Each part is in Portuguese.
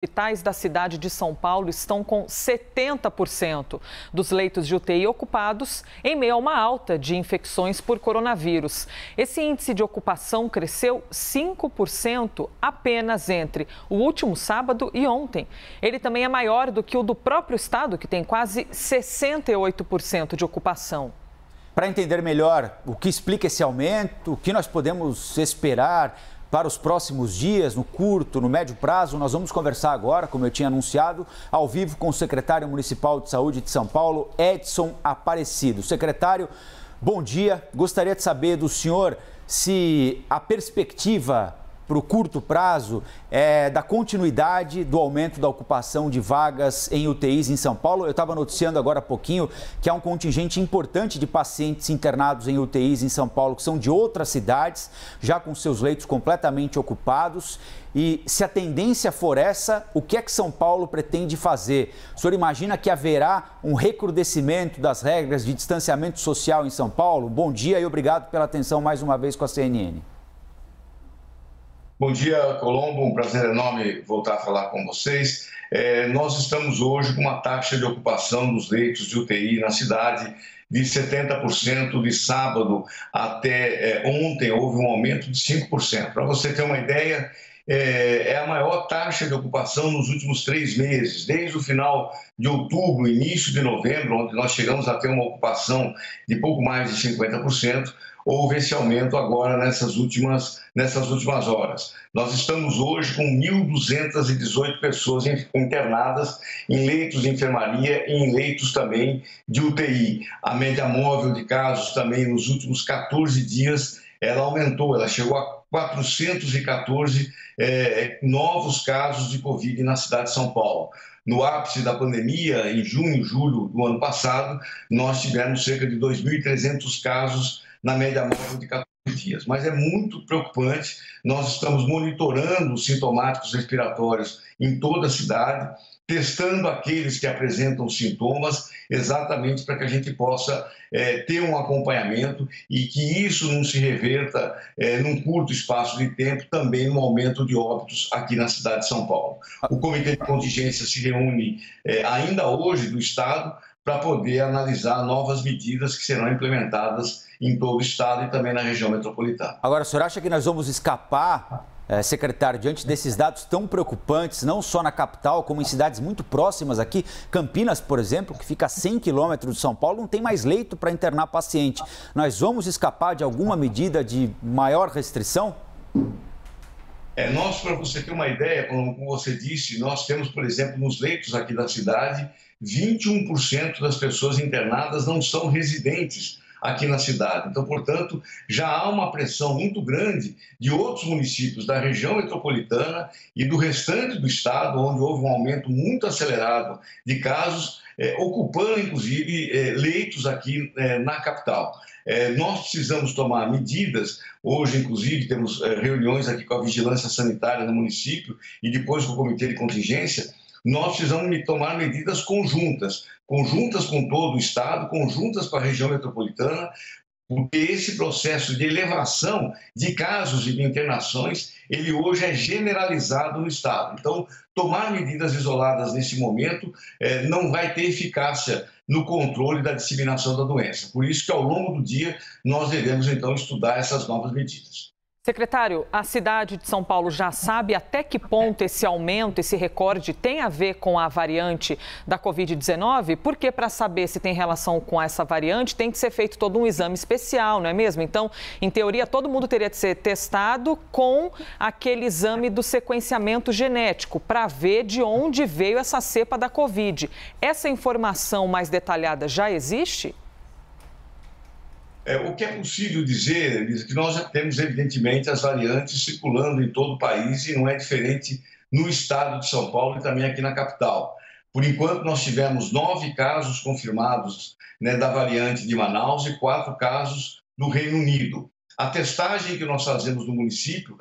Hospitais da cidade de São Paulo estão com 70% dos leitos de UTI ocupados em meio a uma alta de infecções por coronavírus. Esse índice de ocupação cresceu 5% apenas entre o último sábado e ontem. Ele também é maior do que o do próprio estado, que tem quase 68% de ocupação. Para entender melhor o que explica esse aumento, o que nós podemos esperar para os próximos dias, no curto, no médio prazo, nós vamos conversar agora, como eu tinha anunciado, ao vivo com o secretário municipal de saúde de São Paulo, Edson Aparecido. Secretário, bom dia. Gostaria de saber do senhor se a perspectiva para o curto prazo é da continuidade do aumento da ocupação de vagas em UTIs em São Paulo. Eu estava noticiando agora há pouquinho que há um contingente importante de pacientes internados em UTIs em São Paulo, que são de outras cidades, já com seus leitos completamente ocupados. E se a tendência for essa, o que é que São Paulo pretende fazer? O senhor imagina que haverá um recrudescimento das regras de distanciamento social em São Paulo? Bom dia e obrigado pela atenção mais uma vez com a CNN. Bom dia, Colombo. Um prazer enorme voltar a falar com vocês. Nós estamos hoje com uma taxa de ocupação dos leitos de UTI na cidade de 70%. De sábado até ontem houve um aumento de 5%. Para você ter uma ideia, é a maior taxa de ocupação nos últimos 3 meses, desde o final de outubro, início de novembro, onde nós chegamos a ter uma ocupação de pouco mais de 50%. Houve esse aumento agora nessas últimas horas. Nós estamos hoje com 1.218 pessoas internadas em leitos de enfermaria e em leitos também de UTI. A média móvel de casos também nos últimos 14 dias, ela aumentou, ela chegou a 414 novos casos de Covid na cidade de São Paulo. No ápice da pandemia, em junho, julho do ano passado, nós tivemos cerca de 2.300 casos na média móvel de 14 dias. Mas é muito preocupante, nós estamos monitorando os sintomáticos respiratórios em toda a cidade, testando aqueles que apresentam sintomas, exatamente para que a gente possa ter um acompanhamento e que isso não se reverta num curto espaço de tempo, também no aumento de óbitos aqui na cidade de São Paulo. O Comitê de Contingência se reúne ainda hoje do Estado para poder analisar novas medidas que serão implementadas em todo o estado e também na região metropolitana. Agora, o senhor acha que nós vamos escapar, secretário, diante desses dados tão preocupantes, não só na capital, como em cidades muito próximas aqui? Campinas, por exemplo, que fica a 100 quilômetros de São Paulo, não tem mais leito para internar paciente. Nós vamos escapar de alguma medida de maior restrição? Nós, para você ter uma ideia, como você disse, nós temos, por exemplo, nos leitos aqui da cidade, 21% das pessoas internadas não são residentes aqui na cidade. Então, portanto, já há uma pressão muito grande de outros municípios da região metropolitana e do restante do estado, onde houve um aumento muito acelerado de casos, ocupando, inclusive, leitos aqui na capital. Nós precisamos tomar medidas. Hoje, inclusive, temos reuniões aqui com a Vigilância Sanitária no município e depois com o Comitê de Contingência. Nós precisamos tomar medidas conjuntas com todo o estado, conjuntas com a região metropolitana, porque esse processo de elevação de casos e de internações, ele hoje é generalizado no estado. Então, tomar medidas isoladas nesse momento não vai ter eficácia no controle da disseminação da doença. Por isso que, ao longo do dia, nós devemos, então, estudar essas novas medidas. Secretário, a cidade de São Paulo já sabe até que ponto esse aumento, esse recorde tem a ver com a variante da Covid-19? Porque para saber se tem relação com essa variante, tem que ser feito todo um exame especial, não é mesmo? Então, em teoria, todo mundo teria de ser testado com aquele exame do sequenciamento genético para ver de onde veio essa cepa da Covid. Essa informação mais detalhada já existe? O que é possível dizer, Elisa, que nós já temos, evidentemente, as variantes circulando em todo o país e não é diferente no estado de São Paulo e também aqui na capital. Por enquanto, nós tivemos 9 casos confirmados, da variante de Manaus e 4 casos do Reino Unido. A testagem que nós fazemos no município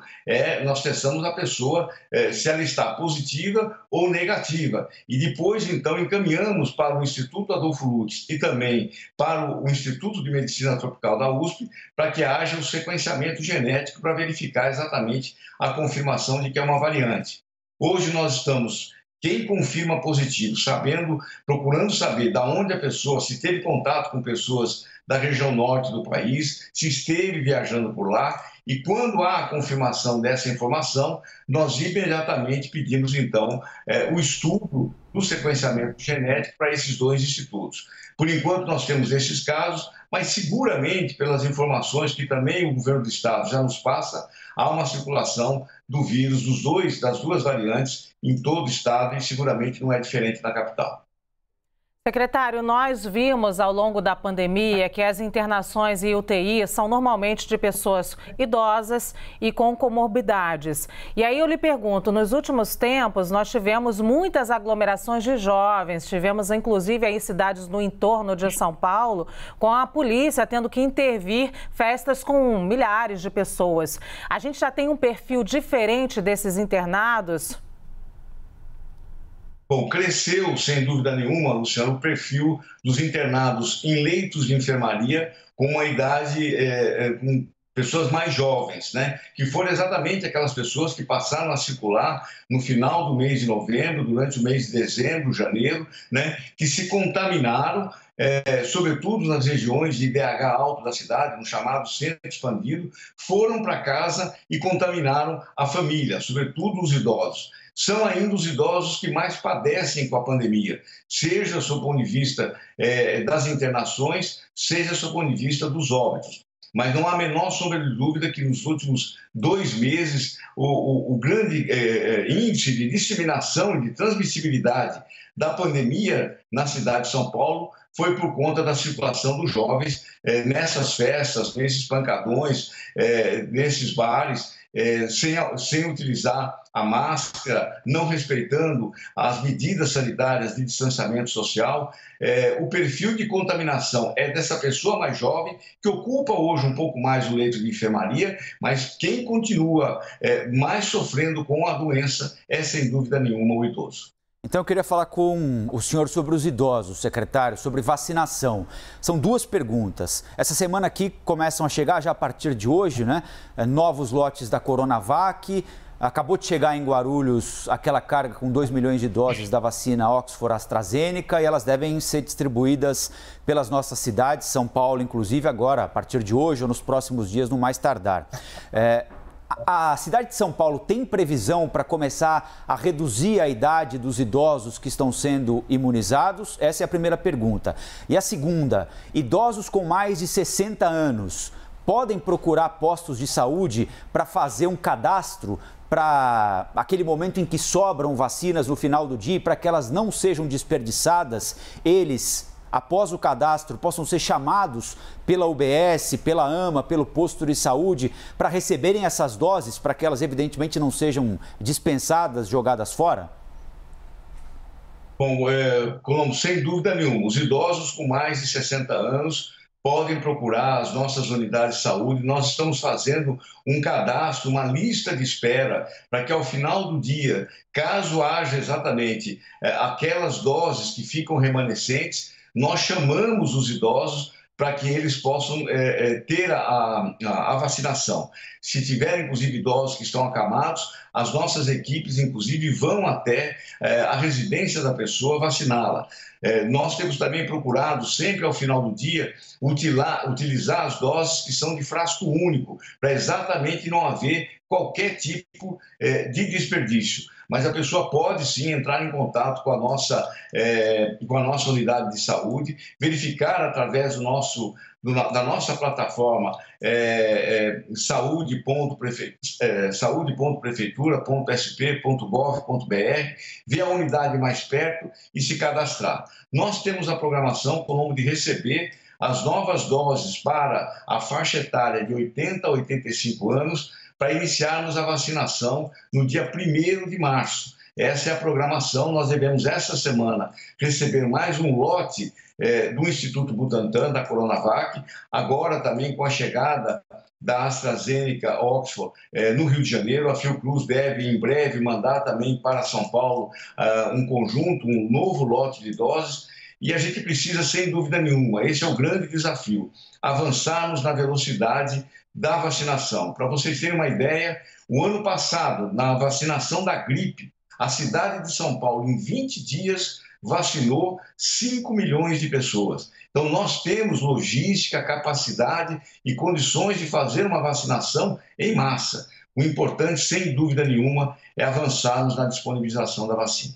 nós testamos a pessoa se ela está positiva ou negativa. E depois, então, encaminhamos para o Instituto Adolfo Lutz e também para o Instituto de Medicina Tropical da USP, para que haja o sequenciamento genético para verificar exatamente a confirmação de que é uma variante. Hoje nós estamos, quem confirma positivo, procurando saber de onde a pessoa, se teve contato com pessoas da região norte do país, se esteve viajando por lá, e quando há a confirmação dessa informação, nós imediatamente pedimos, então, o estudo do sequenciamento genético para esses 2 institutos. Por enquanto, nós temos esses casos, mas seguramente, pelas informações que também o governo do estado já nos passa, há uma circulação do vírus das 2 variantes em todo o estado e seguramente não é diferente na capital. Secretário, nós vimos ao longo da pandemia que as internações em UTI são normalmente de pessoas idosas e com comorbidades. E aí eu lhe pergunto, nos últimos tempos nós tivemos muitas aglomerações de jovens, tivemos inclusive aí cidades no entorno de São Paulo, com a polícia tendo que intervir festas com milhares de pessoas. A gente já tem um perfil diferente desses internados? Bom, cresceu, sem dúvida nenhuma, Luciano, o perfil dos internados em leitos de enfermaria com uma idade, com pessoas mais jovens, né? Que foram exatamente aquelas pessoas que passaram a circular no final do mês de novembro, durante o mês de dezembro, janeiro, né? Que se contaminaram, sobretudo nas regiões de IDH alto da cidade, no chamado centro expandido, foram para casa e contaminaram a família, sobretudo os idosos. São ainda os idosos que mais padecem com a pandemia, seja sob o ponto de vista das internações, seja sob o ponto de vista dos óbitos. Mas não há a menor sombra de dúvida que nos últimos 2 meses o grande índice de disseminação e de transmissibilidade da pandemia na cidade de São Paulo foi por conta da circulação dos jovens nessas festas, nesses pancadões, nesses bares, sem utilizar a máscara, não respeitando as medidas sanitárias de distanciamento social. O perfil de contaminação é dessa pessoa mais jovem, que ocupa hoje um pouco mais o leito de enfermaria, mas quem continua mais sofrendo com a doença é, sem dúvida nenhuma, o idoso. Então eu queria falar com o senhor sobre os idosos, secretário, sobre vacinação. São 2 perguntas. Essa semana aqui começam a chegar, já a partir de hoje, né, novos lotes da Coronavac. Acabou de chegar em Guarulhos aquela carga com 2 milhões de doses da vacina Oxford AstraZeneca e elas devem ser distribuídas pelas nossas cidades, São Paulo inclusive, agora, a partir de hoje ou nos próximos dias, no mais tardar. A cidade de São Paulo tem previsão para começar a reduzir a idade dos idosos que estão sendo imunizados? Essa é a primeira pergunta. E a segunda, idosos com mais de 60 anos podem procurar postos de saúde para fazer um cadastro para aquele momento em que sobram vacinas no final do dia, para que elas não sejam desperdiçadas, eles, após o cadastro, possam ser chamados pela UBS, pela AMA, pelo posto de saúde, para receberem essas doses, para que elas evidentemente não sejam dispensadas, jogadas fora? Bom, Colombo, sem dúvida nenhuma, os idosos com mais de 60 anos podem procurar as nossas unidades de saúde. Nós estamos fazendo um cadastro, uma lista de espera, para que ao final do dia, caso haja exatamente aquelas doses que ficam remanescentes, nós chamamos os idosos para que eles possam ter a vacinação. Se tiver, inclusive, idosos que estão acamados, as nossas equipes, inclusive, vão até a residência da pessoa vaciná-la. Nós temos também procurado, sempre ao final do dia, utilizar as doses que são de frasco único, para exatamente não haver qualquer tipo de desperdício. Mas a pessoa pode sim entrar em contato com a nossa unidade de saúde, verificar através da nossa plataforma saúde.prefeitura.sp.gov.br, ver a unidade mais perto e se cadastrar. Nós temos a programação com o nome de receber as novas doses para a faixa etária de 80 a 85 anos, para iniciarmos a vacinação no dia 1º de março. Essa é a programação. Nós devemos, essa semana, receber mais um lote do Instituto Butantan, da Coronavac, agora também com a chegada da AstraZeneca Oxford no Rio de Janeiro. A Fiocruz deve, em breve, mandar também para São Paulo um novo lote de doses. E a gente precisa, sem dúvida nenhuma, esse é o grande desafio, avançarmos na velocidade da vacinação. Para vocês terem uma ideia, o ano passado, na vacinação da gripe, A cidade de São Paulo, em 20 dias, vacinou 5 milhões de pessoas. Então, nós temos logística, capacidade e condições de fazer uma vacinação em massa. O importante, sem dúvida nenhuma, é avançarmos na disponibilização da vacina.